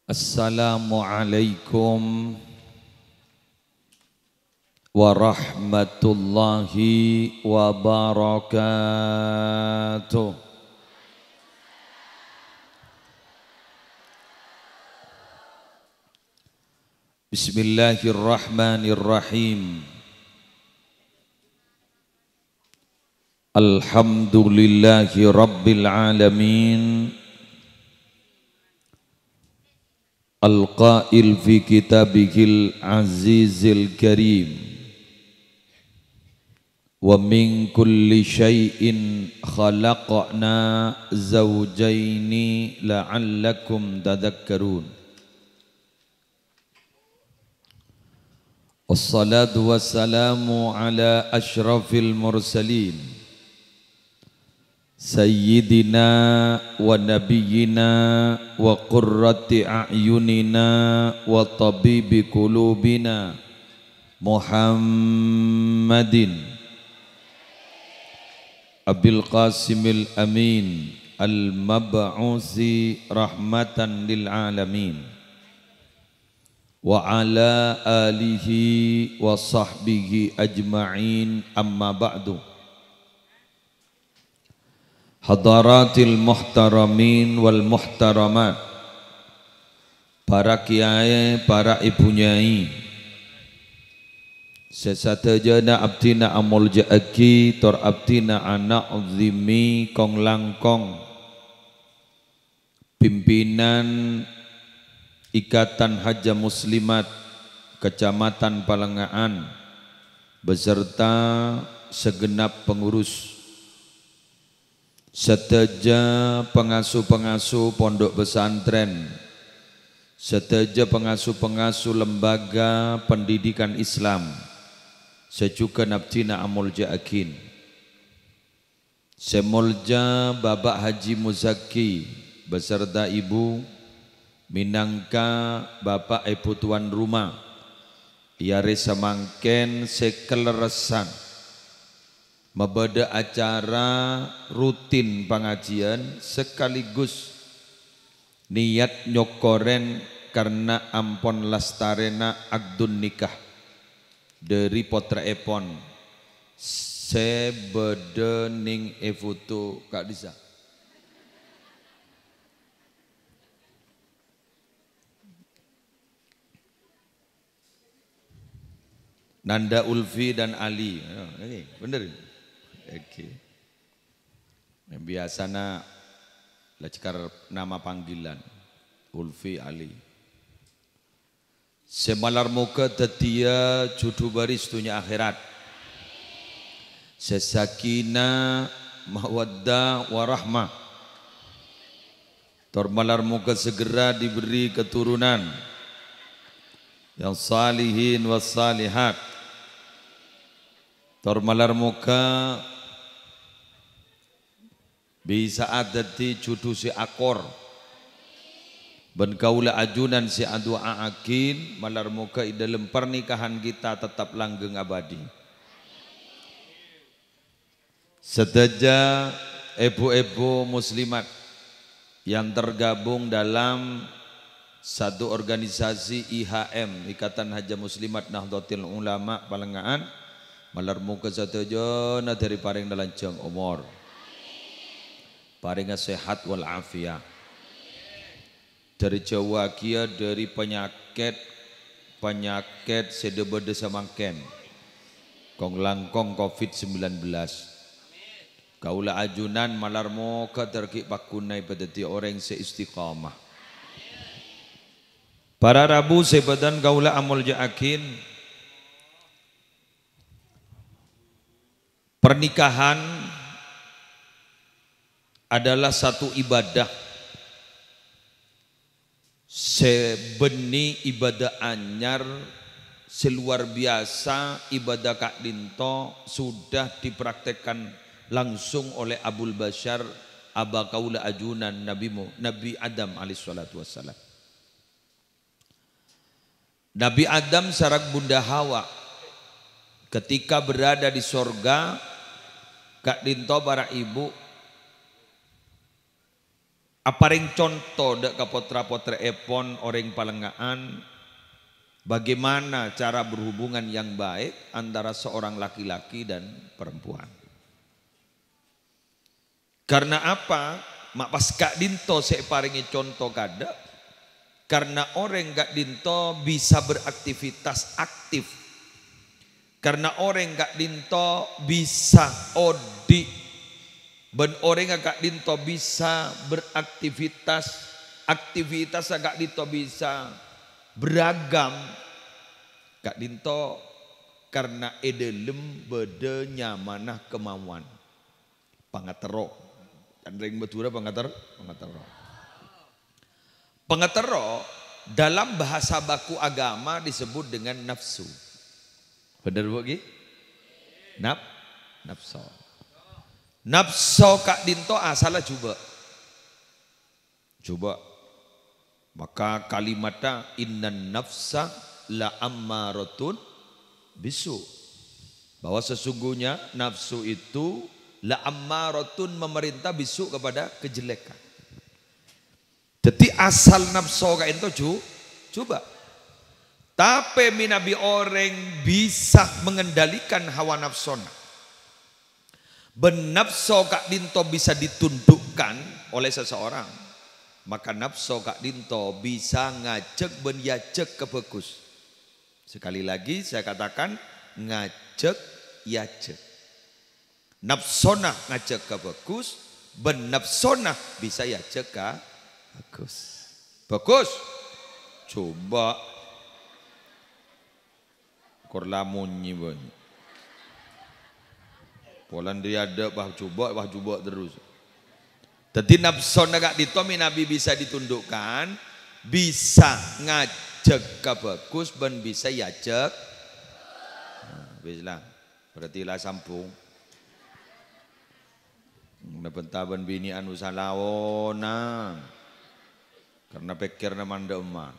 Assalamualaikum warahmatullahi wabarakatuh. Bismillahirrahmanirrahim. Alhamdulillahi rabbil alamin. Al-qail fi kitabihil azizil karim, wa min kulli syai'in khalaqna zawjaini la'allakum tadhakkarun. Wassalatu wassalamu ala ashrafil mursalin Sayyidina wa nabiyyina wa qurrati a'yunina wa tabibi qulubina Muhammadin Abil Qasimil Amin Al-Mab'usi rahmatan lil alamin wa ala alihi wa sahbihi ajma'in, amma ba'du. Hadaratil muhtaramin wal muhtaramat, para kiai, para ibu nyai, sesatajana abdina amul ja'aki tor abdina anak uzimi kong langkong, pimpinan Ikatan Haja Muslimat Kecamatan Palengaan beserta segenap pengurus, seteja pengasuh-pengasuh pondok pesantren, seteja pengasuh-pengasuh lembaga pendidikan Islam, sejuga nabtina amul ja'akin, semolja Bapak Haji Muzaki beserta Ibu, minangka Bapak Ibu tuan rumah, yare semangken sekeleresan membeda acara rutin pengajian sekaligus niat nyokoren karena ampon lastarena akdun nikah dari potra epon sebeda ning efoto Kak Disa. Nanda Ulfi dan Ali, bener. Oke. Biasanya lacikar nama panggilan Ulfi Ali. Semalar muka tetia judu baris dunia akhirat. Sesakina mawaddah warahmah. Tormalar muka segera diberi keturunan yang salihin was salihat. Tormalar muka bisa adati judu si akor ben kaula ajunan si adua akin malar muka dalam pernikahan kita tetap langgeng abadi. Seteja ibu-ibu muslimat yang tergabung dalam satu organisasi IHM, Ikatan Haja Muslimat Nahdlatul Ulama Palengaan, malar muka seteja dari paring dalanjang umur, paring sehat wal afiat, dari Jawa kia dari penyakit sedebede samangken kong langkong COVID-19. Kaula ajunan malar muka terki pakunai pedeti orang seistiqamah. Para Rabu sebadan kaula amul ja'akin, pernikahan adalah satu ibadah, sebeni ibadah anyar seluar biasa. Ibadah Kak Dinto sudah dipraktekkan langsung oleh Abul Bashar Aba kaula ajunan Nabi Adam alaihissalatu wassalam. Nabi Adam sarak Bunda Hawa ketika berada di sorga, Kak Dinto para ibu Aparing contoh dek ka potra-potra epon orang palengaan bagaimana cara berhubungan yang baik antara seorang laki-laki dan perempuan. Karena apa? Mak pas Kak Dinto saya paringi contoh kada. Karena orang Kak Dinto bisa beraktivitas aktif. Karena orang Kak Dinto bisa odi. Ben orang Kak Dinto bisa beraktivitas. Aktivitas Kak Dinto bisa beragam. Kak Dinto karena edelem bede nyamanah kemauan. Pangatero. Dan ring betura pangatero. Pangatero dalam bahasa baku agama disebut dengan nafsu. Benar bu? Nafsu. Nafsu Kak Dinto asalnya coba. Maka kalimatnya innan nafsa la ammaratun bisu. Bahwa sesungguhnya nafsu itu la ammaratun memerintah bisu kepada kejelekan. Jadi asal nafsu Kak Dinto coba. Tapi minabi orang bisa mengendalikan hawa nafsona. Benafsu Kak Dinto bisa ditundukkan oleh seseorang. Maka nafsu Kak Dinto bisa ngajak ben yajak ke bagus. Sekali lagi saya katakan ngajak yajak. Nafsona ngajak ke bagus. Ben nafsona bisa yajak ke bagus. Bagus. Coba. Korlamunyi banyak. Polandia ada bah coba terus. Jadi nafsu Kak Dinto Nabi bisa ditundukkan, bisa ngajak ke bagus, dan bisa yajak. Bislah, berarti lah sampung. Nepentaban bini anu salawonan, karena pikirnya manda eman.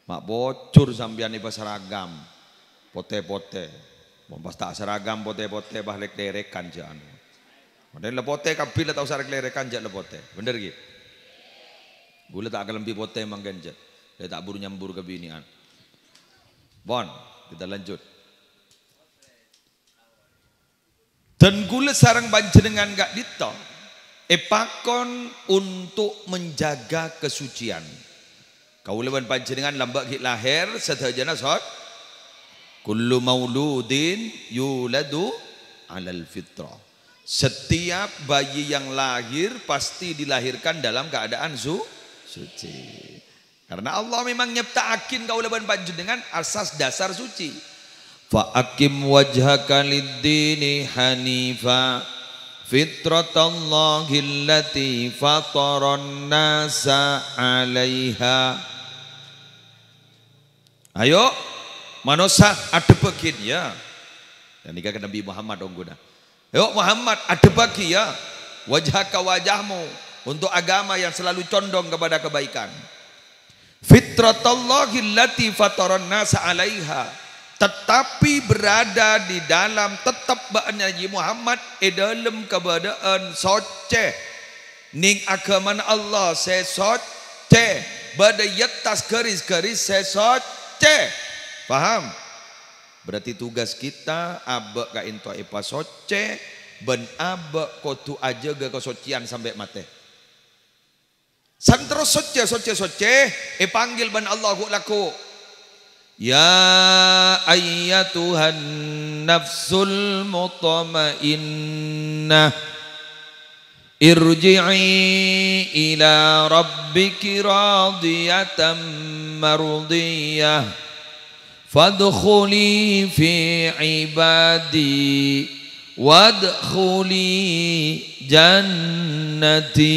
Mak bocor sambian iba seragam, pote-pote. Pas tak seragam pote-pote balik lerekan jangan. Padahal lepote kapil atau sarek lerekan jangan lepote. Bener gitu. Gula tak akan lebih pote emang ganjat. Dia tak buru nyambur ke binian. Bon, kita lanjut. Dan gula sarang panjenengan Kak Dinto epakon untuk menjaga kesucian. Kaulawan panjenengan lambak lahir sedayana sot. Kullu mauludin yuladu alal fitrah. Setiap bayi yang lahir pasti dilahirkan dalam keadaan suci. Karena Allah memang nyiptakan kaulaban panjenengan asas dasar suci. Fa aqim wajhaka lid-dini hanifa fitratallahi allati fataran nasa 'alaiha. Ayo manusia ada bagian ya. Dan nikah Nabi Muhammad dong guna. Yuk Muhammad ada bagi ya. Wajah ke wajahmu untuk agama yang selalu condong kepada kebaikan. Fitratallahi allati fataran nasa 'alaiha. Tetapi berada di dalam tetap Nabi Muhammad dalam keadaan soce. Ning agama Allah saya soce. Pada yatas garis-garis saya soce. Paham? Berarti tugas kita abek ka into epa soce ben abek kotu aja ga kesocian sampai mate. Santro soce panggil ben Allah laku. Ya ayyatuhan nafsul mutmainnah irji'i ila rabbiki radiyatan mardiyah. Fadkhuli fi ibadi wadkhuli jannati.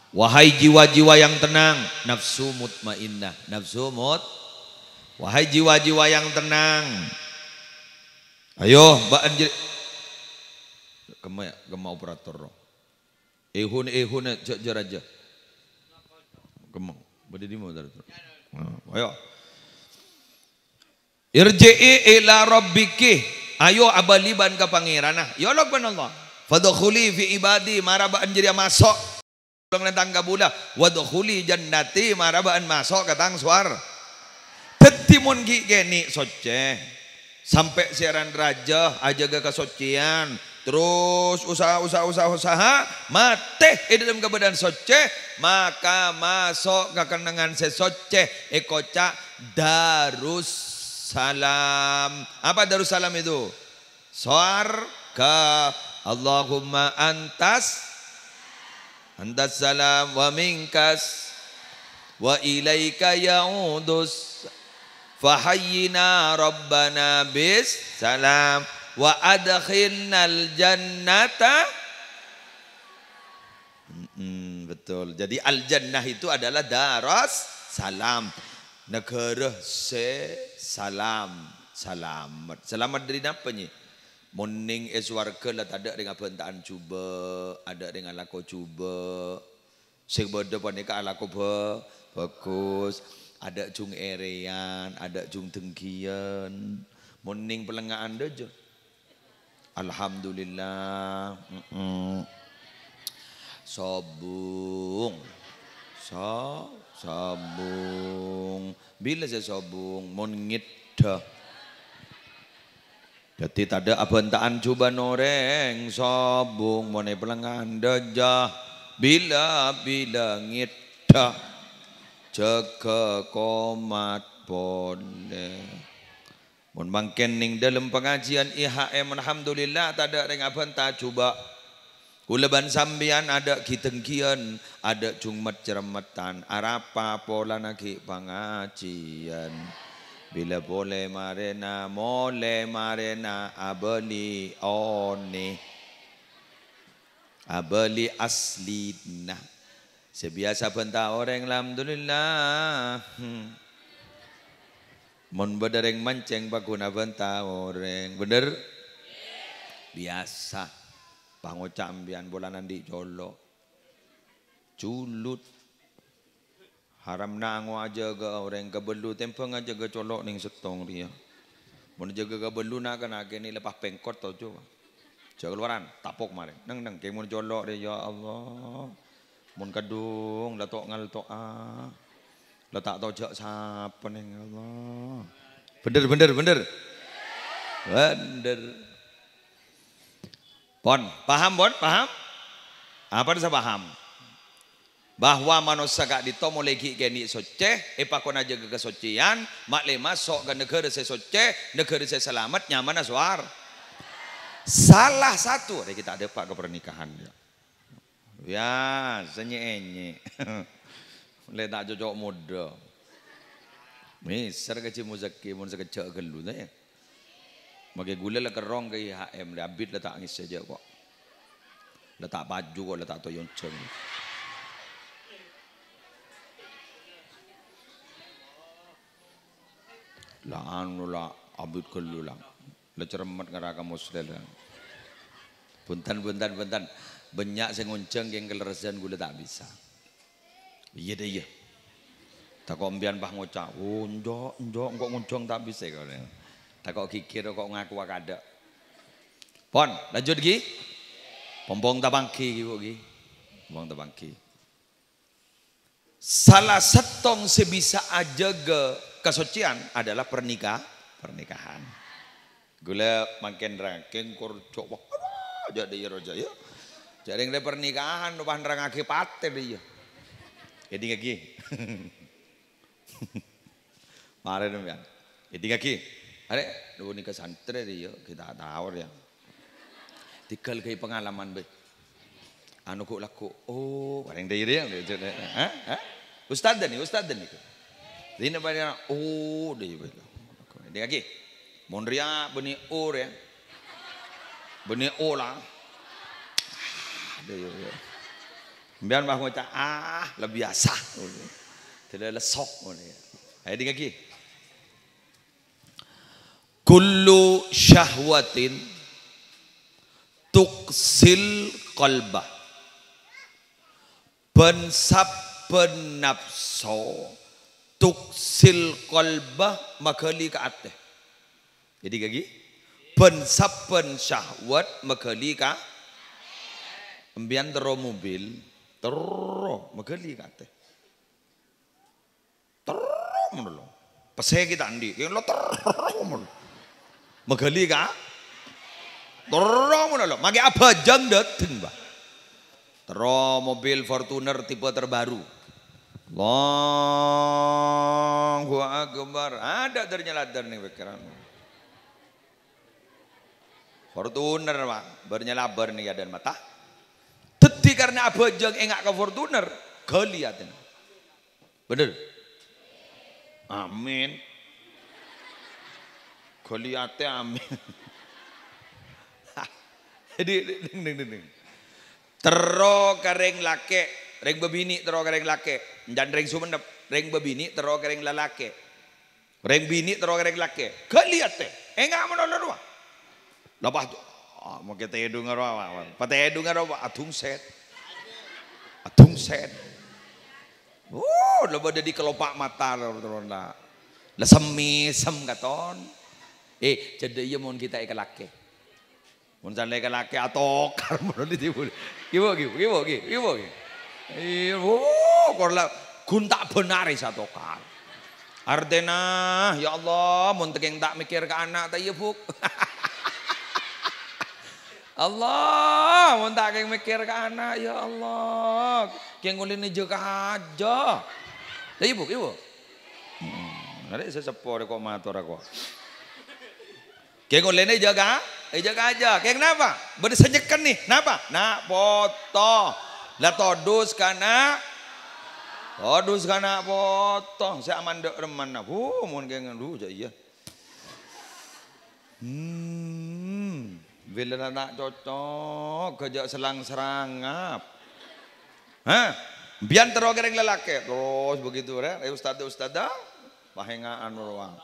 Wahai jiwa-jiwa yang tenang, nafsu mutmainnah, wahai jiwa-jiwa yang tenang. Ayo mbak anjir. Kema operator. Ehun jajar aja. Kemau. Berdiri mau taruh. Ayo. Irji'i ila rabbiki. Ayo abaliban ka pangeranah. Ya Allah. Fadkhuli fi ibadi marabaan jadi masuk ulang tangga bula. Wadkhuli jannati marabaan masuk katang suar. Tetimun ki geni soce. Sampai siaran raja aja ke kesocian. Terus usaha mate dalam keadaan soce, maka masuk ke kenangan sesoce ekoca Darussalam. Apa Darussalam itu? Surga. Allahumma antas salam wa minkas wa ilaika ya'udus fahayyina rabbana bis salam wa adkhilnal jannata. Betul. Jadi al jannah itu adalah daras salam, negara salam, selamat. Selamat dari apa ni? Moning eswarga lah tak ada dengan bentaan cuba, ada dengan laku cuba. Sebeda panika laku bagus, ada jung erean, ada jung tengkian. Moning pelengahan dah je. Alhamdulillah. Sobung. Sobung. Bila saya sobung? Mongit dah. Jadi tak ada abentaan cuba noreng sobung. Monai pelengahan dah. Bila ngita. Jaga komat boleh. Mun mangken ning dalam pengajian IHM alhamdulillah tak ada dengan abenta cuba. Kuleban sambian ada kitengkian, ada cungmat cerematan, arapa pola naki pengajian. Bila boleh marena, mole marena, abeli one, abeli aslina. Sebiasa benta orang alhamdulillah. Mon bedereng manceng baguna benta orang bener biasa pangocak ambian bolanan di jolo culut haram nango aja ke orang kebelu tempeng aja ke colok ning setong dia mon jaga kebelu nak kena kini lepas pengkot tau coba jaga keluaran tapok mare neng ke mon jolok dia ya Allah mon kadung datok ngal to letak tojak siapa nih Allah. Bener. Pon, paham Bon? Paham? Apa bisa paham? Bahwa manusia gak ditomo lagi kini soce, epakon aja ke kesocian, mak lema sok ke negara saya soce, negara saya selamat, nyaman aswar. Salah satu, ada kita ada pak ke pernikahan dia. Ya, senye-enye. Mulai tak cocok muda. Misal kecil muzaki, mun sekecil gelu ya. Makai gula lah kerong ke IHM, abid lah tak ngis saja kok. Letak baju kok, letak toyon ceng. Lah anu lah abid gelu lah. Lah ceremat ngeraka muslim lah. Buntan. Banyak saya ngonceng yang kelerasian gula tak bisa. Iya deh iya. Tak kok mbian bah ngocak. Oh njok kok ngoncong tak bisa kau. Tak kok kikir kok ngaku ada. Pon lanjut lagi. Pompong tabangki kok gi. Pompong tabangki. Salah setong sebisa aja ke kesocian adalah pernikahan. Gula makin ranking kurcok. Jadi roja ya. Jadi ngene pernikahan depan rangake pate dia. Jadi lagi. Mari dong kan. Jadi lagi. Are, dulu nikah santri dia kita tahu ya. Tikal kayak pengalaman be. Anu kok laku. Oh, bareng dia. Ustaz nih. Ini banyak. Oh, dia. Jadi lagi. Monria beni or ya. Beni olah. Dia. Biar bah ngocak lah biasa. Tidak lesok ni. Jadi lagi. Kullu syahwatin tuksil qalbah. Ben nafsu tuksil qalbah makali ka ateh. Jadi lagi. Ben syahwat makali ka Mbian tero mobil, tero megeli kate. Tero ngono lho. Pese kita ndi, ki lo tero ngono. Megeli ka? Tero ngono lho, mangke abajang dateng, Pak. Tero mobil Fortuner tipe terbaru. Allahu Akbar. Ada ternyeladan nih pikiranmu. Fortuner, Pak, bernyelabar nih dan mata. Teti karena abajang engak ke Fortuner, geliatin. Bener? Amin. Geliate amin. Ding. Tero kering lake, ring bebini tero kering lake, dan ring sumenep, ring bebini tero kering lalake. Ring bini tero kering lake. Geliate. Engak menolong doang. Lepas tu, mau kita edung ngarawa, pada edung ngarawa, adung set. Lepas dia di kelopak mata, lah semisem katon. Jadi ia mau kita ikan laki, mau cari ikan laki atau karena di timbul, gimana. Kalau guntak benar satu kal. Ardena, ya Allah, mau tegeng tak mikir ke anak, tak iya buk. Allah, mau tak kayak mikir ke anak, ya Allah, kayak ngulin juga aja. Lah ibu. Ada sesepuh kok matur aku. Kayak ngulin jaga aja. Kayak kenapa? Bersenyekan nih, kenapa? Nak foto, lah todus kana foto. Saya mandek reman nak, mau kayak ngeluh aja iya. Bila anak cocok, kerja selang-serangap. Hah? Biar terus kering lelaki. Terus begitu ya. Ustad, pahengaan ruang.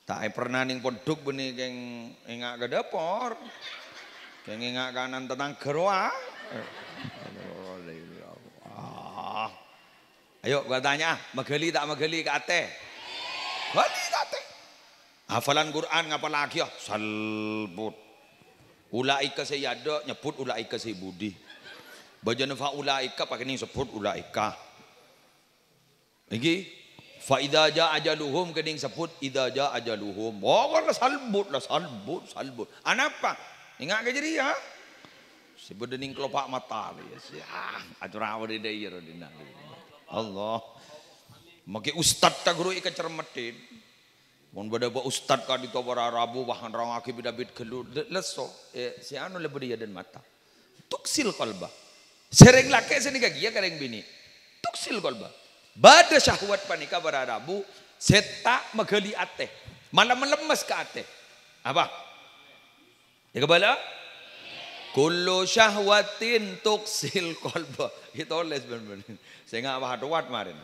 Tak pernah ning poduk benih keng engak ke dapur. Keng engak kanan tentang gerwa. Ayo gua tanya, megeli tak megeli kate? Megeli kate. Hafalan Quran ngapa lagi ya? Salbut. Ulaika sayyada nyebut ulaika say budi. Bajana fa ulaika pakai ning sebut ulaika. Iki fa idza jaa ajaluhum kening sebut idza jaa ajaluhum. Oh lah salbut. Anapa? Ingat ke jadi ya? Sebut dening kelopak mata ya sih. Atur awak de dayer dina. Allah. Make ustad ta guru ika cermetin. Mun bada ba ustad ka di tawara rabu bahan rang aki bidabit gelu leso si anu lebih dia dan mata tuksil qalba sering laki seni kagia kareng bini tuksil qalba bada syahwat panika bara rabu seta megeli ate malam melemes ke ate apa ya kebala kullu syahwatin tuksil qalba itu les bener saya enggak wahad kemarin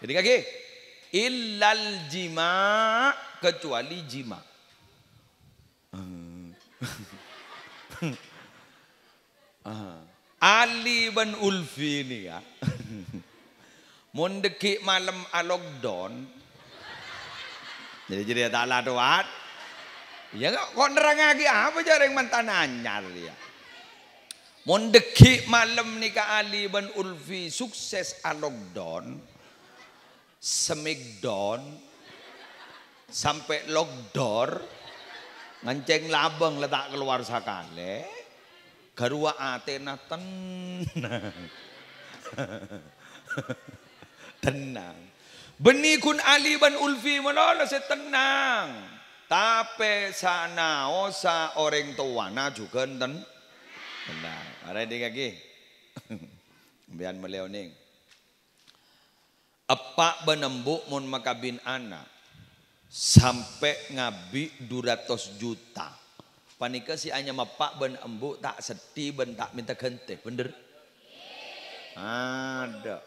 jadi kaki illal jima kecuali jima. Ali ban Ulfi ini ya. Mundeki malam lockdown. Jadi tak laduat. Ya kok nerang lagi apa jarang mantan anyar ya. Mundeki malam nikah Ali ban Ulfi sukses lockdown. Semigdown sampai lockdoor nganceng labang letak keluar sakale garua atena tenang benikun Ali ban Ulfi melola tenang tapi sana osa orang tuana juga tenang ada di kaki biar meleoning apa benembuk mun makabin anak sampai ngabi 200 juta. Panika si hanya mapak ben embuk tak sedih ben tak minta gente, bener? Ada.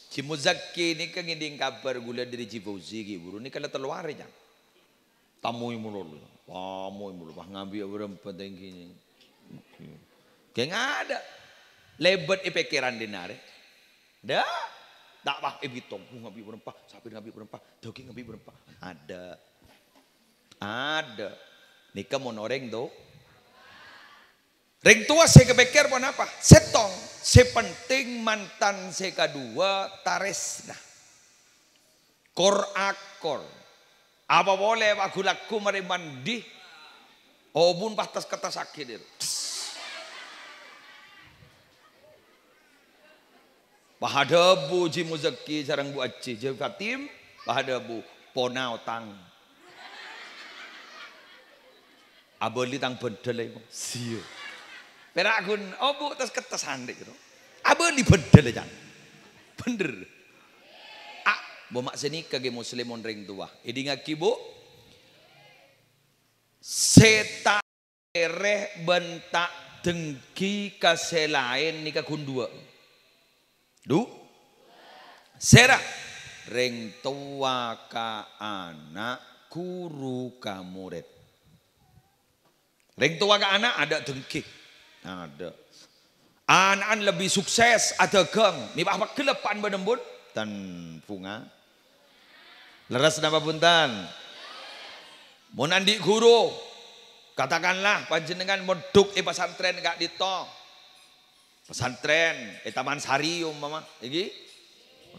Si Muzaki ini kan ngiding kabar gula dari Cipauzi giburu ini kalau teluar ya. Tamu mulu, bah ngabi berapa tingginya. Kayak ada. Lebet pikiran dinare. Dah. Tak bah bitong ngabi berempah, sapi ngabi berempah, daging ngabi berempah. Ada. Nikah mau noreng tuh. Ring tua saya kepikir pun apa? Setong, sepenting mantan saya kedua taresna. Kor akor. Apa boleh aku laku mari mandi? Obun patas kata sakit dia. Bahadabu ji muzaki sarang bu acih je Fatim. Bahadabu ponau tang. Abeli tang bedel itu. Siyo. Perakun obu tas ketas handik itu. Abeli bedel aja. Bener. Bo mak seni kage muslimun ring tua. Idi ngaki bu. Seta ereh bentak dengki kaselain nikah kundua. Du. Serah ring tua ka anak guru ka murid. Ring tua ka anak ada dengki. Ada. Anak lebih sukses ada geng. Ni apa kelepan benembut dan bunga. Leras napa punten? Mun andi guru katakanlah panjenengan meduk pesantren gak dito. Pesantren Taman Sari umpama iki.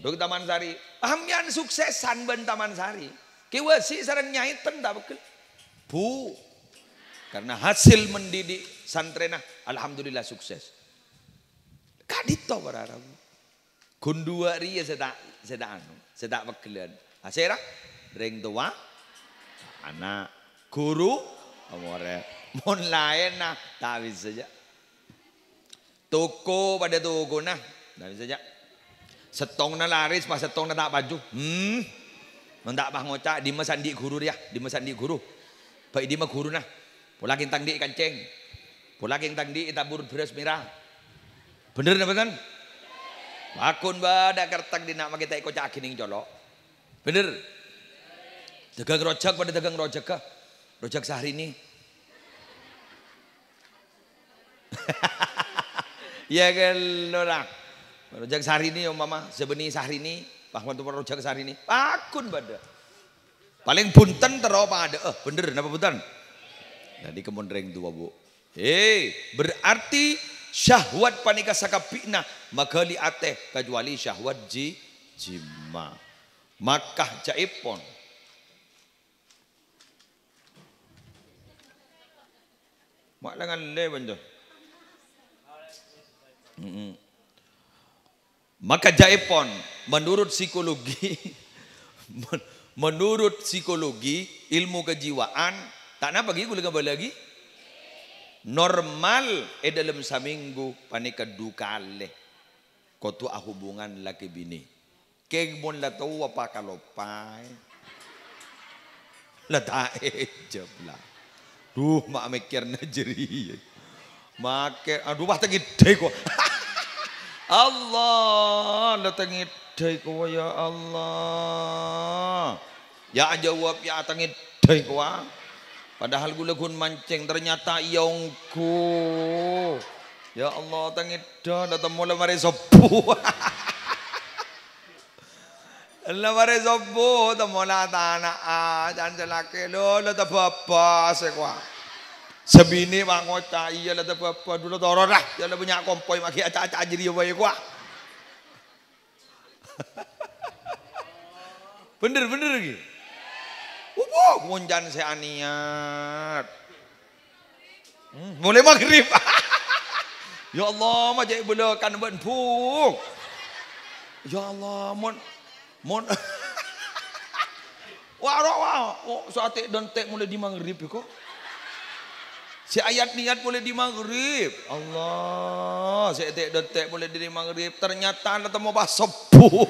Meduk Taman Sari. Amyan suksesan ben Taman Sari. Ki wesi sareng nyai ten tak bekel. Bu. Karena hasil mendidik santrenah alhamdulillah sukses. Gak dito para Arab. Kundua ria seda anu, seda bekelan. Asera ring tua anak guru amore mon lain nah tak bisa saja. Toko pada toko nah tak bisa saja. Setong na laris pas setong na tak baju. Mendak bah ngocak di mesandi guru dia, di mesandi guru. Baik di mah guru nah. Pola kintang di kancing. Pola kintang di tabur beras merah. Bener napa kan? Bakun badak kertak di nak kita ikut cak kining colok. Bener. Dagang rojak pada dagang rojak kah? Rojak sehari ini. Ya kalau lah. Rojak sehari ini mama sebeni sehari ini. Bahkan tu rojak sehari ini. Bakun badak. Paling punten teropa ada. Bener napa punten? Jadi kemudian dua bu. Berarti syahwat panika sakapina makali ateh kecuali syahwat jima. Makah jaipon. Mak lengan le benda. Maka jaipon menurut psikologi ilmu kejiwaan tak napa lagi gula kembali lagi normal dalam seminggu panika dukale kotu hubungan laki bini keng mon la tahu apa kalau pai la taejab lah duh mak mikir najeri make aduh bah tengidai ko Allah la tengidai ko ya Allah ya jawab ya tengidai ko padahal gula gun mancing ternyata iongku. Ya Allah tangida datang mula mari sobu. Allah mari sobu tamola tanah jangan laki lo tak apa sekwa. Sebini mangota iya lah tak apa dulu doror lah jangan punya kompoi maki acak-acak jadi apa kwa. Bener lagi. Munjan saya niat. Mulai maghrib. Ya Allah, majai belakan ben puk. Ya Allah, mon. Wah. Oh, saat dan tek mulai di maghrib kok. Si ayat niat mulai di maghrib. Allah, si tek dan tek mulai di maghrib. Ternyata ada mau pas sepuh.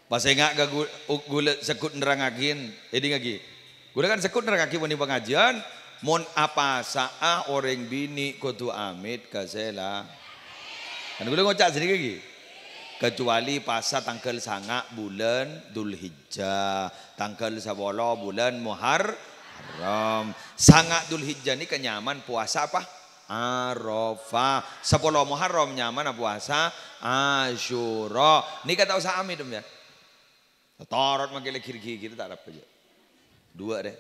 Pas enggak gula sekut nerangakin, ngagi. Gula kan sekut nerangakin wani pengajian, mon apa saah orang bini kudu amit kasela. Kan gula ngocak sedikit lagi. Kecuali pasal tanggal sanga bulan Dzulhijjah, tanggal 10 bulan Muharram. Sanga Dzulhijjah ini kenyaman puasa apa? Arafah. 10 Muharram nyaman puasa Asyura. Ini kata usah amit ya. Torot makin kiri tak dapat aja. Dua deh.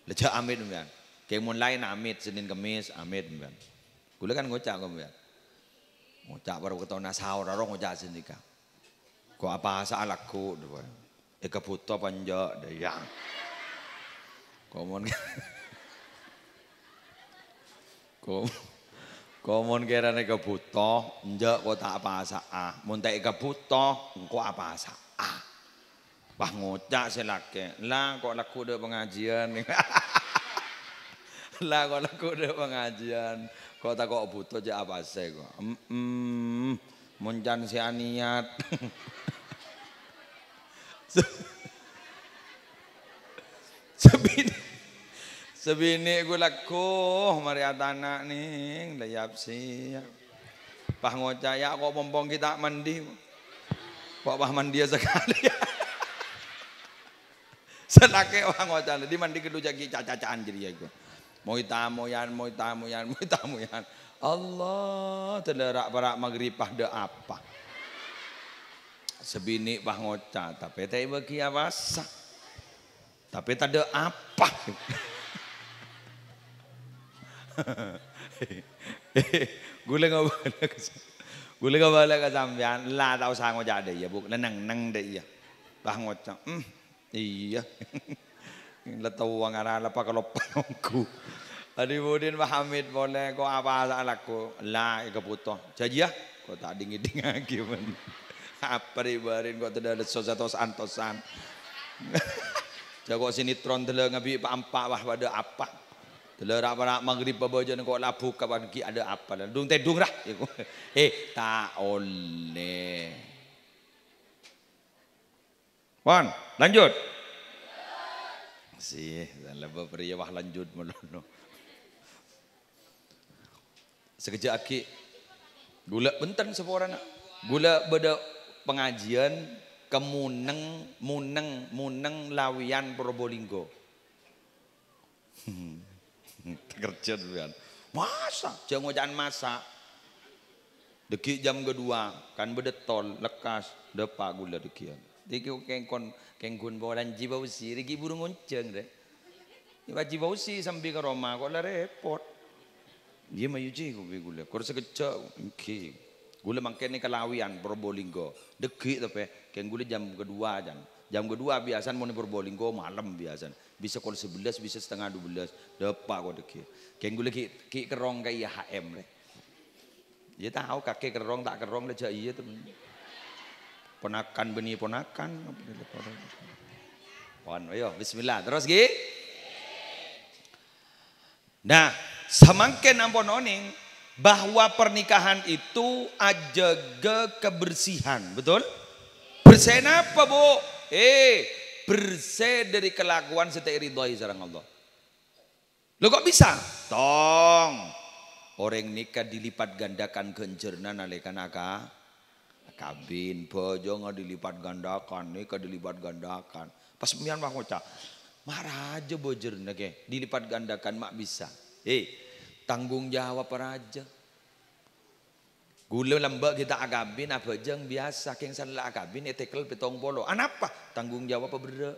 Leja amit mbian. Kayak mun lain amit Senin Kamis amit mbian. Kula kan ngocak kok mbian. Ngocak baru ketona sahur ora ngocak sendika. Kok apa salahku dua. Eka buta panja dayang. Komon. Komon kira nek buta, njak kok tak apa asa. Mun tak eka buta, engko apa asa. Wah ngocak selake. Lah kok laku de pengajian. Lah kok laku de pengajian. Kok tak kok butuh aja apa sih kok. Muncan si aniat. Sebini gue laku mari atana nih layap sih. Pah ngocak ya kok pompong kita mandi. Kok pah mandi sekali. Selake orang ngocak di mandi kedua jaki cacaan jadi ya gue. Moitamoyan. Allah telerak para maghrib pada apa? Sebini pah ngocak tapi teh bagi awasa. Tapi tak ada apa. Gule nggak balik ke sampean lah tahu saya ngocak deh ya bu neng deh ya pah ngocak iya letau uang arah apa kalau pangku Adibudin Muhammad boleh kok apa salahku lah kebutuh jadi ya kok tak dingin gimana apa ribarin kok tidak ada tosan jago sinetron telah ngabi empat wah pada apa telah apa maghrib babajan kok labu kapan ki ada apa dan dung tedung dah tak oleh Wan lanjut sih dan lebih pria wah lanjut melono sekejap aki gula benten seorang gula beda pengajian muneng lawian Probolinggo kerja kan masa jangan ngojan masa deki jam kedua kan bedetol lekas depak gula dekian deki kengkon bolan jibausi deki burung ngonceng deh iba jibausi sampai ke Roma kok lah repot dia mayuji gula kor sekejap okay. Gula mangkene kelawian Probolinggo deki tapi keng gula jam kedua biasa mau di Probolinggo malam biasa bisa kol 11 bisa setengah 12 depak kok deki keng gula ki kerong kayak IHM deh dia tahu kakek kerong tak kerong aja iya tuh ponakan benih ponakan ayo bismillah terus gi nah samangken ampun oning bahwa pernikahan itu ajaga kebersihan betul bersih apa bu bersih dari kelakuan setai ridhoi sareng Allah lo kok bisa tong orang nikah dilipat gandakan genjerna nalekan kabin bojo nggak dilipat gandakan nikah dilipat gandakan pas mian mah ngocak marah aja bojerna ke dilipat gandakan mak bisa tanggung jawab raja gula lembak kita agabin apa jeng biasa keng salah agabin etekel petong polo anapa tanggung jawab apa berde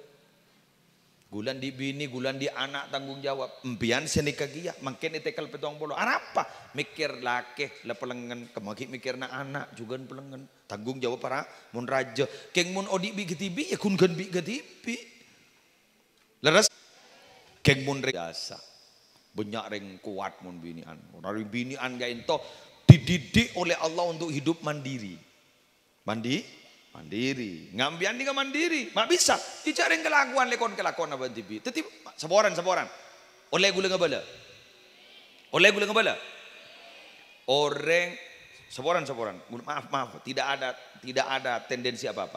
gulan di bini gulan di anak tanggung jawab empian senikah gia makin etekel petong polo anapa mikir laki lepelengen kemaki mikir na anak juga pelengen tanggung jawab para mun raja keng mun odi bi getibi ya kun gen bi getibi leres keng mun biasa banyak reng kuat mun binian orang binian gak ento dididik oleh Allah untuk hidup mandiri mandiri ngambian dia mandiri mak bisa dicari kelakuan kelakuan apa tibi tetip saboran oleh gula ngabala orang saboran maaf tidak ada tendensi apa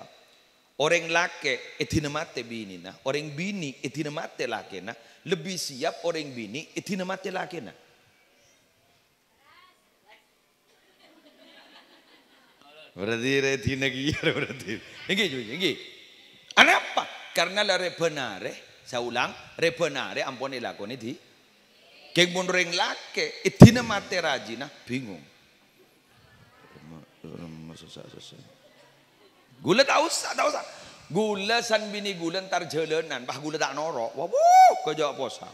orang laki etina mate bini nah orang bini etina mate laki nah lebih siap orang bini etina mate laki nah berarti retina giar berarti ini kenapa karena la rebenare saya ulang rebenare ampun ilakoni di keng mun ring laki etina mate rajina bingung gula tak usah Gula san bini gula ntar jalanan, bah gula tak norok. Wah, kejauh posa.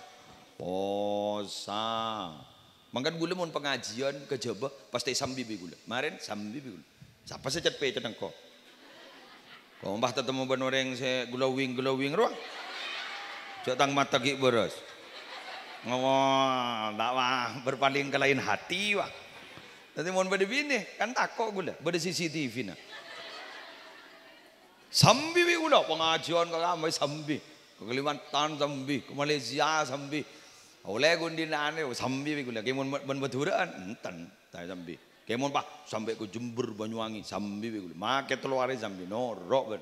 Posa. Mangkan gula mun pengajian kejaba pasti sambi bi gula. Kemarin sambi bi gula. Siapa sih cepet cetengko. Kau mbah tetemu benoreng se glowing roh. Jatang mata gik beres. Ngomong, tak wah berpaling ke lain hati wah. Nanti mau beda bini kan takut gula, beda CCTV na. Sambi bi gula pengajian ke kami sambi, ke Kalimantan sambi, ke Malaysia sambi. Oleh gundinane sambi bi gula, kemon berturaan enten, tak sambi. Kemon pak sampai ke Jember Banyuwangi sambi bi gula. Make telur sambi, norok ben.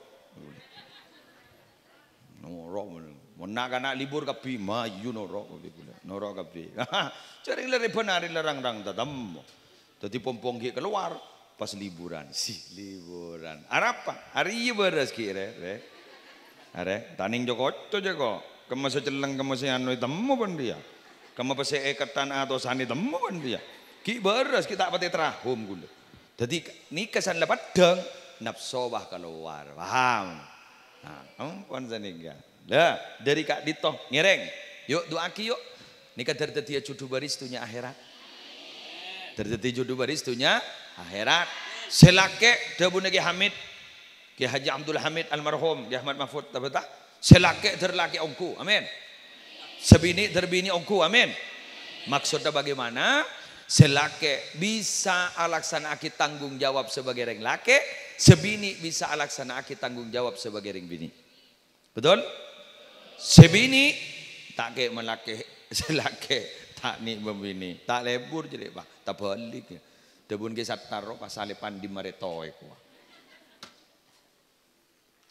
Norok ben. Nak anak libur kapi mayu norok kapi gula, norok kapi. Cari lari benar larang rang tatam. Tadi pompong keluar pas liburan, liburan. Apa? Hari beres kira, are. Taning Joko to Joko. Kamu seceleng kamu seanu temu pun dia. Kamu pasti ekatan atau sani temu pun dia. Ki beres kita pati terahum gula. Jadi ni kesan lepat deng nafsobah keluar, paham? Nah, pun saniga. Lah dari Kak Dito ngereng. Yuk doa ki yuk. Nikah terjadi jodoh baristunya akhirat. Terjadi jodoh baristunya akhirat. Selake debu negi Hamid, Ki Haji Abdul Hamid almarhum, Ki Ahmad Mahfud tabata. Selake terlaki ongku, amin. Sebini terbini ongku, amin. Maksudnya bagaimana? Selake bisa alaksanakan tanggung jawab sebagai reng lake, sebini bisa alaksanakan tanggung jawab sebagai reng bini. Betul? Sebini tak ke melake selake. Tak ni membini, tak lebur jadi bah, tak balik. Debun ke sataro pasal pandi maretoy kuah.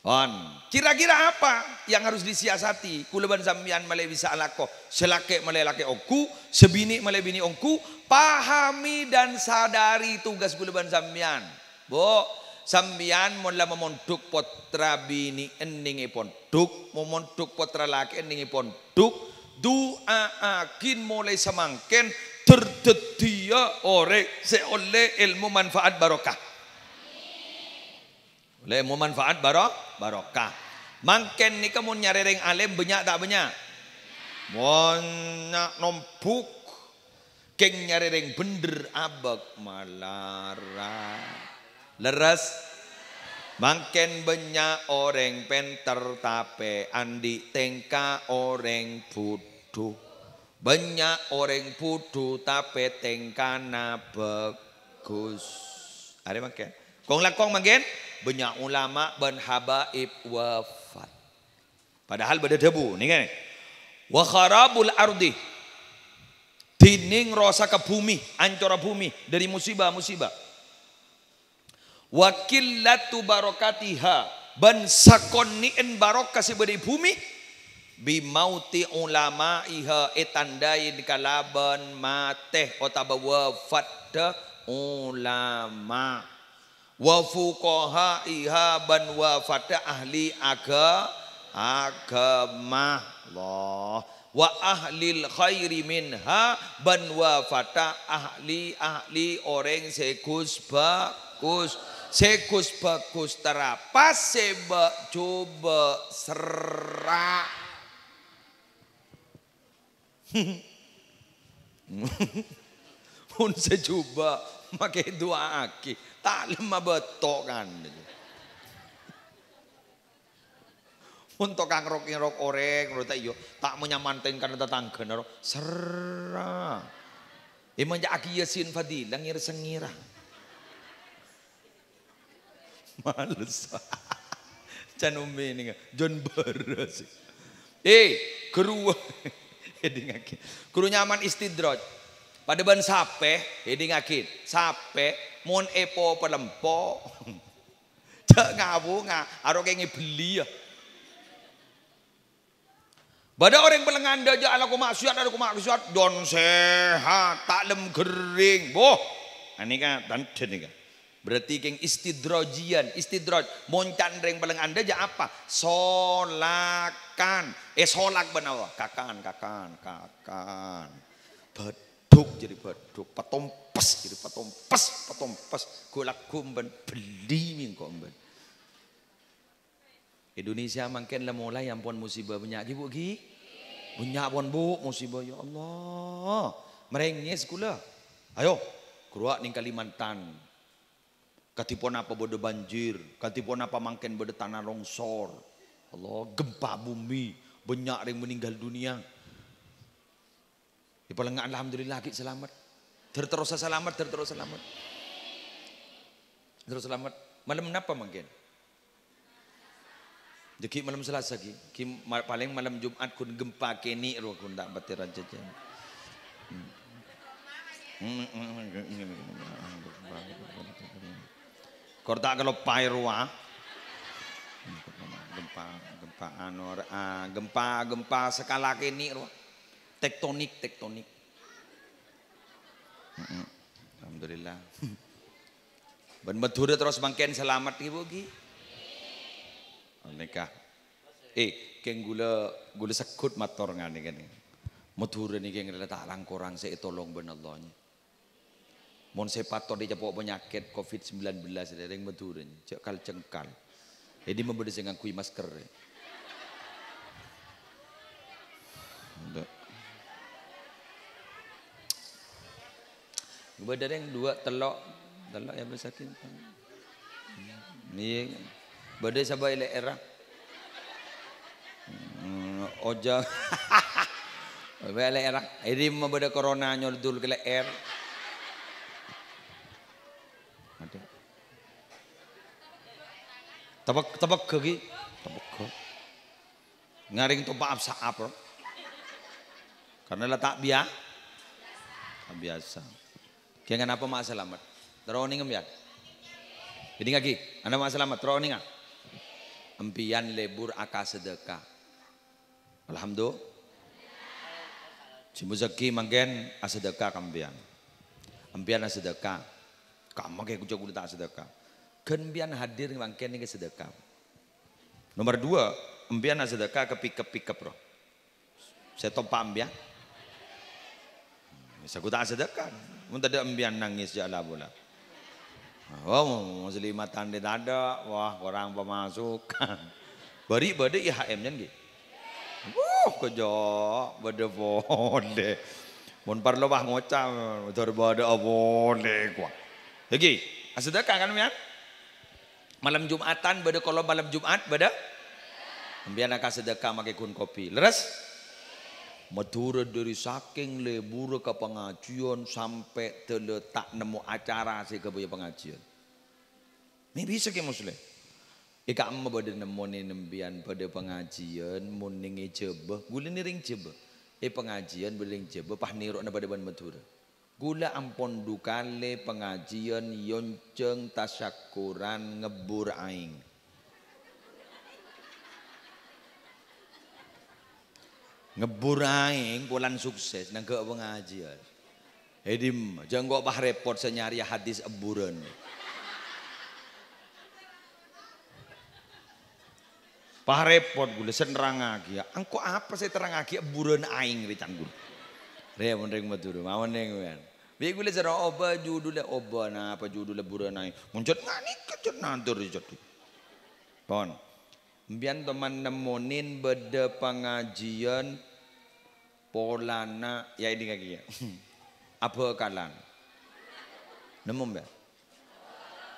On, kira-kira apa yang harus disiasati? Kuleban sambian malai bisa alako, selake malai lake ongku, sebini malai bini ongku, pahami dan sadari tugas kuleban sambian. Bo, sambian mula memonduk potra bini endingi ponduk, memonduk potra laki endingi ponduk. Doa akin mulai semangken terdedia oleh ilmu manfaat barokah. Oleh ilmu manfaat barokah. Mangken ni kamu nyarereng alim banyak tak banyak? Banyak nombuk. Keng nyarereng bener abak malara. Leres. Mangken banyak orang penter tape andi tengka orang bodoh. Banyak orang bodoh tape tengkana bagus. Ada mangken. Kong lakong mangken banyak ulama ban habaib wafat. Padahal beda debu nih kan. Wa kharabul ardi. Tining rosa ke bumi, ancora bumi dari musibah-musibah. Wakillatu barokatiha ban sakonnien barokah seberi bumi bimauti ulama iha etandai kalaban mateh otaba wafat ulama wa fuqaha iha ban wafat ahli agama Allah wa ahlil khairi minha ban wafat ahli orang sekus bagus sekus bagus terapas seba coba serak pun secoba pakai dua aki tak lemah betok kan untuk kang rok orek tak menyamankan tetangga naro serak emang aki yasin fadilah ngir sengira males canum ini John Baras keru nyaman istidraj pada ban sape ngakin sape mon epo pelempo cek ngabu aro kayak beli ya pada orang pelenganda aja ala kumaksiat don sehat tak lem gering boh ini kan tanten nih kan. Berarti keng istidrojian, istidraj moncan reng peleng anda aja apa? Solakan, solak benawa, kakan, beduk jadi beduk, petompes jadi petompes, golak kumben beli mingkomben. Indonesia makin lah mulai yang pun musibah banyak lagi bu gi. Banyak pun bu musibah ya Allah. Merengis kula. Ayo keluar ning Kalimantan. Katipun apa bodo banjir, katipun apa makin bodo tanah longsor. Allah gempa bumi, banyak yang meninggal dunia. Di palengan alhamdulillah kita selamat. Terus selamat, terus selamat. Terus selamat. Malam apa mungkin? Jadi malam Selasa ki, paling malam Jumat kun gempa kini ro kun tak batiran jajan. Korta kalau pairwa gempa skala kini ro tektonik. Alhamdulillah. Ben Madura terus mangken selamat ibu gi. Nikah. Keng gula sekut mator ngane kan. Madura ni keng tak langkorang saya tolong ben Allah ni. Mon sepato dia capok penyakit COVID-19 dari Madura ni. Cengkal. Jadi membeda dengan kui masker. Beda yang dua telok yang bersakit. Ni beda sabai le era. Oja. Bele era. Ini membeda corona nyoldul ke le er. Ada. Tabak ke. Ngaring tu maaf saap. Karena letak biasa. Kaya nga apa mak selamat? Taro ningam yan. Jadi lagi, anda mak selamat, taro ninga. Empian lebur aka sedekah. Alhamdulillah. Cimuzaki manggen asedekah kampian. Empian asedekah. Kamu kayak kucak tak sedekah. Kenbian hadir mangken ini sedekah. Nomor 2, empian asedekah ke pick up. Saya tompa empian. Saya tak sedekah. Mun tak ada embian nangis jala bola. Wah, muslimatan dia tak ada. Wah, orang pemasukan. Beri IHM nya nggih. Kejok bade bonde. Mun parlo bah ngocam motor bade bonde kuah. Lagi, sedekah kan mian? Malam Jumatan bade kalau malam Jumat bade embianaka sedekah make kun kopi. Leres? Madura dari saking lebur ke pengajian sampai terletak nemu acara si ke pengajian. Ini bisa ke muslim. Ika amma pada nemu nembian pada pengajian muningi jebah gula niring jebah. Pengajian beling jebah pah nirok na pada ban Madura. Gula ampon dukale pengajian yonceng tasyakuran ngebur aing. Ngebur aing pulan sukses nang ke pengajian. Edim jangan gua bah repot senyari hadis eburan. Bah repot gula senerang lagi. Angko apa saya terang lagi eburan aing ricanggul. Re mondeng Madura, mau neng kan. Bi gula sera oba judule oba na apa judule eburan aing. Muncul ngani kecut nantur jadi. Pon. Mbian teman nemonin beda pengajian polana ya ini kaki ya. Apa kalan? Nemu mbak?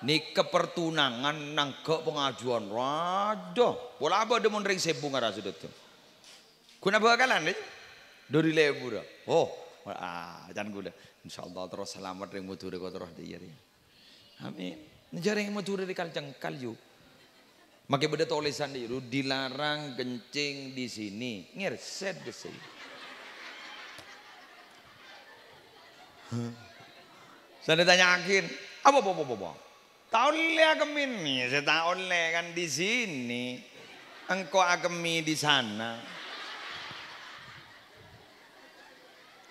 Ni kepertunangan nang ke pengajuan raja. Pola apa demon ring sebung arah sudah tu. Kuna apa kalan ni? Dari lebur. Oh, jangan gula. Insyaallah terus selamat ring mutu dek terus dia ya. Amin. Negara yang mutu dek kalcengkal ju. Makai beda tulisan di dilarang kencing di sini. Ngerset di sini. Saya ditanyakin, apa? Tak oleh agemin nih, saya tak oleh kan di sini. Engkau agemi di sana.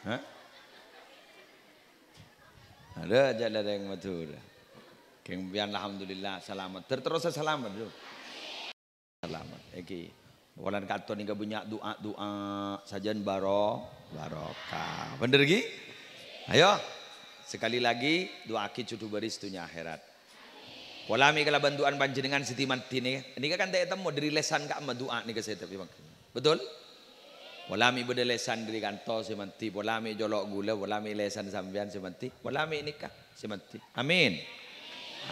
Hah? Ada jalan yang matur. Kemudian alhamdulillah selamat. Terus selamat dulu. Selamat. Eki. Walan katon hingga banyak doa sajian barokah. Bener gi? Ayo sekali lagi doa kita cukup baris dunia akhirat. Polami kalau bantuan panjenengan Siti Mati nih. Ini kan tak temu dari lesan kak doa nih saya tapi betul? Polami beda lesan dari kantor si Mati. Polami jolok gula, polami lesan sambian si Mati. Polami nikah si Mati. Amin.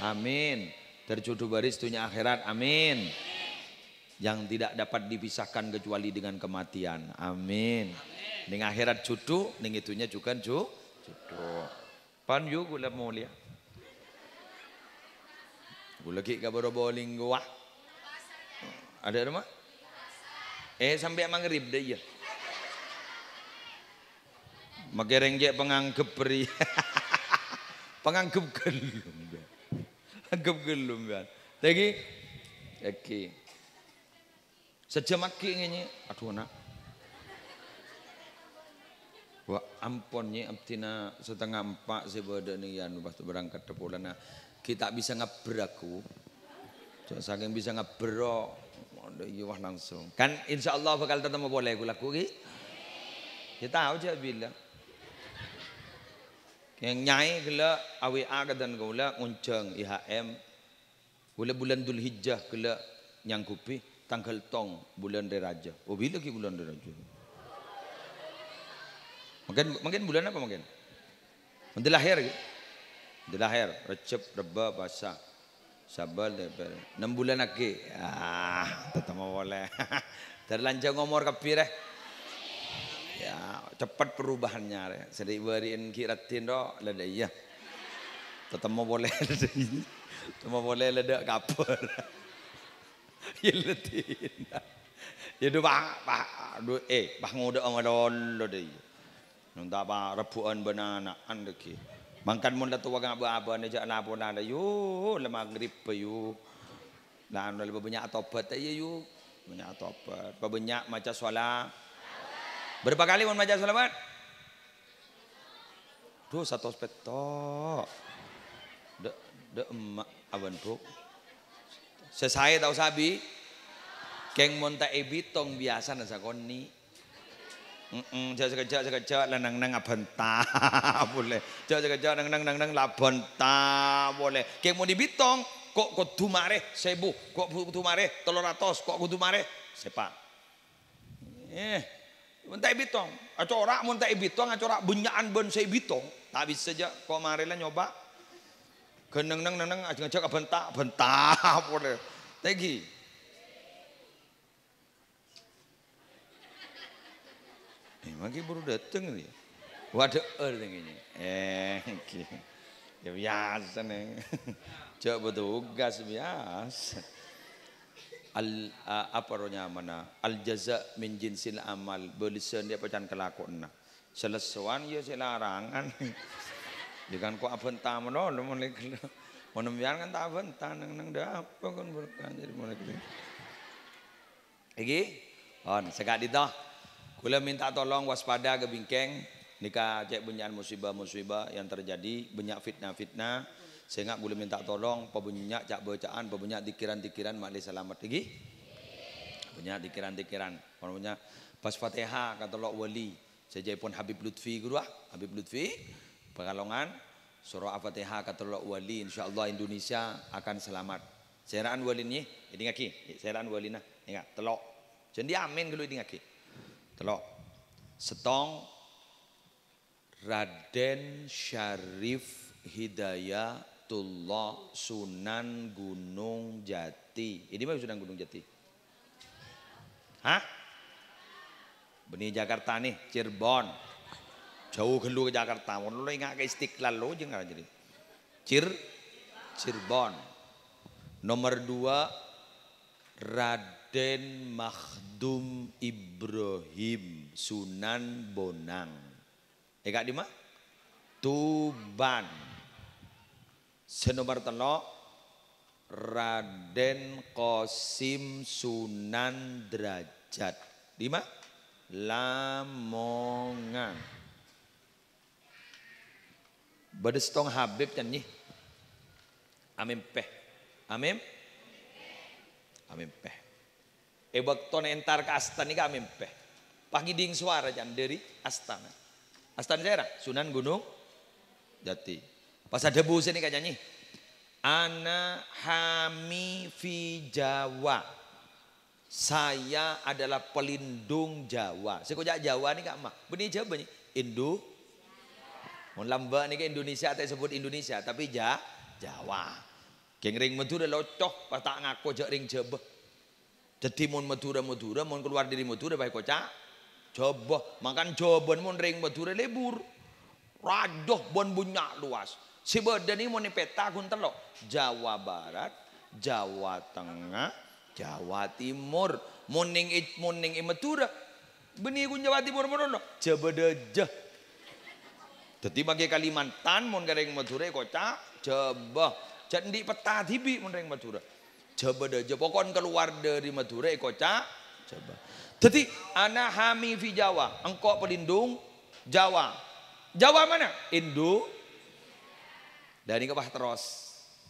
Amin. Tercudu baris dunia akhirat. Amin. Yang tidak dapat dipisahkan kecuali dengan kematian. Amin. Ning akhirat cudu, ning itunya juga cudu. Pan yu gula mulia. Gula ki kabaro bowling gua. Ada rumah? Sampai maghrib deh ya. Magereng je penganggep beri. Penganggep gelum. Anggap gelum kan. Lagi. Oke. Sejam aki ini, aduh nak. Wah amponnya abtina setengah 4 sebeda nih ya pas berangkat ke Polana. Kita bisa ngaberaku. Saking bisa ngabero, wah langsung. Kan insya Allah bakal tetap boleh aku laku ki. Kita tahu aja bilang. Yang nyai gila AWA dan gula ngunceng IHM. Gula bulan Dzulhijjah gula nyangkupi tanggal tong bulan Raja. Oh bila ki bulan Raja? Mungkin bulan apa mungkin? Nanti lahir gitu. Nanti lahir, Recep, Reba, Puasa, Sabar, 6 bulan lagi. Tetap mau boleh. Terlanjang ngomor kapir ya cepat perubahannya. Sedih beriin kiratin do, lada iya. Tetap mau boleh lada ini. Tetap mau boleh lada kapur. Ya letin. Ya do bah ngoda ngadon lada iya. Nunta pa rebuan bananaan lagi. Mangkan mun da tuwa ngaba-aba ne jak lapon ada yu le maghrib pe yu. Lan le banyak tobat ya yu. Banyak tobat. Banyak maca salat. Berapa kali mun maca selawat? Duh satu petok. De emak awan bro. Sesai tau sabi. Keng mun ta ebitong biasa na sakoni. Sekejap nang abanta boleh. Sekejap nang labanta boleh. Kek mau dibitong kok kudu mare 1000, kok kudu mare 300, kok kudu mare sepa. Muntai bitong, acorak muntai bitong, acorak bunyaan ben saya bitong. Tak bisa saja kok mare lah nyoba. Keneng ngajak abanta boleh. Tegi. Maki baru datang nih. Waduh, ini. Okay. Ya biasa nih. Coba tugas biasa. Apa rohnya mana? Al jaza min jinsil amal. Belisan dia pecahan kelakuan. Selesuan ya selarangan. Jangan kok abenta menolong mulai menembian kan tak abenta nang apa kan berkan jadi mulai. Lagi, sekat itu. Kula minta tolong waspada ke bingkeng nikah cek benyaan musibah-musibah yang terjadi, banyak fitnah-fitnah sehingga kula minta tolong pebanyak cak bacaan, pebanyak dikiran-dikiran makli selamat lagi. Banyak dikiran-dikiran. Maksudnya pas Fatihah kata Allah wali, sejai pun Habib Lutfi guru Habib Lutfi Pekalongan surah Al-Fatihah kata Allah wali, insyaallah Indonesia akan selamat. Seraan wali ni, ini ngaki, seraan wali nah, ingat telok. Jadi amin kalau ini ngaki. Telok setong Raden Syarif Hidayatullah Sunan Gunung Jati. Ini mah Sunan Gunung Jati. Hah? Benih Jakarta nih, Cirebon. Jauh ke Jakarta. Lo ingat ke Istiqlal lo jangan jadi. Cirebon. Nomor 2 Raden Makhdum Ibrahim Sunan Bonang. Kak di mana? Tuban. Senomor 3 Raden Qasim Sunan Derajat. Di mana? Lamongan. Badestong Habib kan nih. Amin peh. Amin. Amin peh. Waktu entar ke Astana ini amin peh. Pagi ding suara jan dari Astana. Astana daerah Sunan Gunung Jati. Pas ada bus ini kayaknya nih. Ana hami fi Jawa. Saya adalah pelindung Jawa. Sekojak Jawa ni kak mah. Benih Jawa ni Indo. Mon lamba ni ke Indonesia tak sebut Indonesia tapi Jawa. Geng ring Madura locoh pas tak ngaku jak ring Jawa. Jadi mon Madura mon keluar dari Madura baik kocak Jawa. Makan Jawa mon ring Madura lebur. Radoh bon bunyak luas. Si badan ni mon ni peta kun telok. Jawa Barat, Jawa Tengah, Jawa Timur. Moning Madura. Benih kun Jawa Timur mono. Jawa dejah. Jadi bagi Kalimantan mon gareng Madura kocak Jawa. Jadi peta tibi mon ring Madura. Jawa dejah. Pokon keluar dari Madura kocak Jawa. Jadi ana hami fi Jawa. Engkau pelindung Jawa. Jawa mana? Indo. Dan ini kepah terus.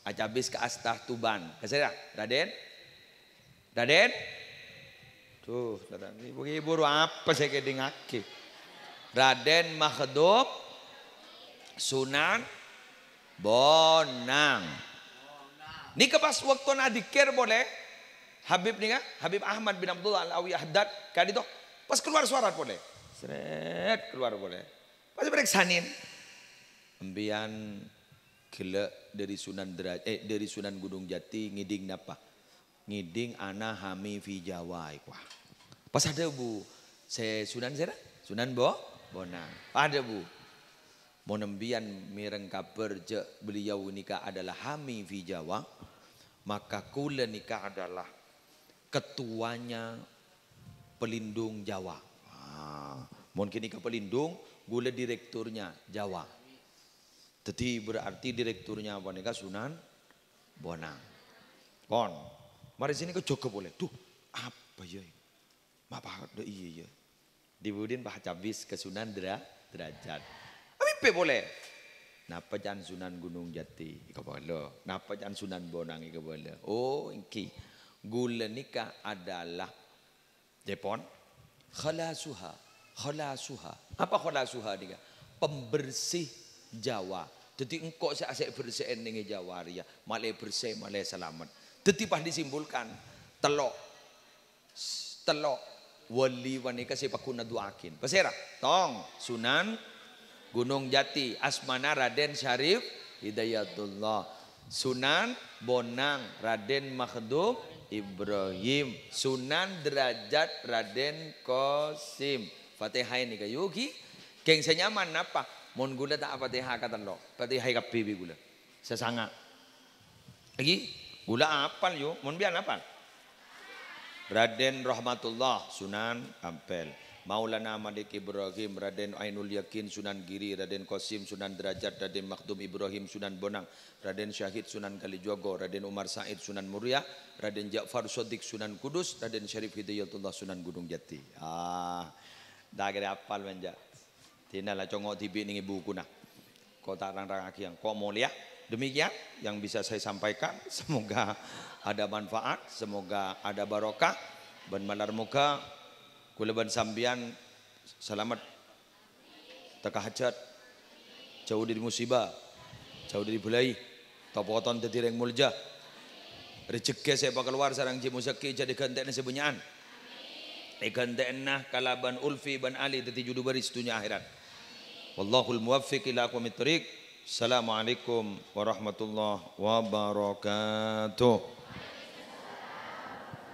Acabis ke Astah Tuban. Kesana Raden? Raden? Tuh, ini buru apa saya kedengake? Raden Makhdum Sunan Bonang. Ini kepas waktu nadikir boleh? Habib nih kan? Habib Ahmad bin Abdullah Al-Awi Ahdad. Kan itu pas keluar suara boleh? Seret keluar boleh. Pas beriksanin. Ambian gila dari Sunan Gunung Jati ngiding napa? Ngiding ana hami fi Jawa wah. Pas ada bu, saya Sunan Bonang. Ada bu. Monembian mireng kabar je beliau nikah adalah hami fi Jawa. Maka kula nikah adalah ketuanya pelindung Jawa. Mungkin nikah pelindung, gula direkturnya Jawa. Jadi berarti direkturnya apa nih Sunan Bonang. Kon, mari sini ke Joko boleh. Tuh, apa ya? Apa ada iya ya? Dibudin Pak Cabis ke Sunan Derajat. Apa boleh? Napa jangan Sunan Gunung Jati? Ika boleh. Napa jangan Sunan Bonang? Ika boleh. Oh, iki. Gula nikah adalah Jepon. Khalasuha. Apa khalasuha nih? Pembersih Jawa. Jadi engkau saya bersihin dengan Jawa ria, malai bersih, malai selamat. Jadi pas disimpulkan telok wali wanita si pakuna duakin. Pasera, tong Sunan Gunung Jati, Asmana Raden Syarif Hidayatullah, Sunan Bonang Raden Makhdum Ibrahim, Sunan Derajat Raden Qasim. Fatihah ini kayuki, geng senyaman apa? Mon gula tak Fatihah kata lo, Fatihah kapibi gula, sesanga. Lagi gula apal yo, mon biar apal. Raden Rahmatullah Sunan Ampel, Maulana Malik Ibrahim, Raden Ainul Yakin Sunan Giri, Raden Qasim Sunan Derajat, Raden Makhdum Ibrahim Sunan Bonang, Raden Syahid Sunan Kalijogo, Raden Umar Said Sunan Muria, Raden Ja'far Shodiq Sunan Kudus, Raden Syarif Hidayatullah Sunan Gunung Jati. Dah kira apal manja. Tinalah congok tibi ning ibuku nah. Kau tak rang-rang yang kau mulia. Demikian yang bisa saya sampaikan. Semoga ada manfaat, semoga ada barokah. Ben malar muka kula ban sambian selamat teka hajat. Jauh dari musibah, jauh dari belai. Topoton dadi reng mulja. Rezeki saya bakal keluar sarang jimu seki jadi gantekna sebenyaan. Gantekna kalaban Ulfi ban Ali dadi judu baris dunia akhirat. Wallahul muwaffiq ila aqwamit thoriq. Assalamualaikum warahmatullahi wabarakatuh.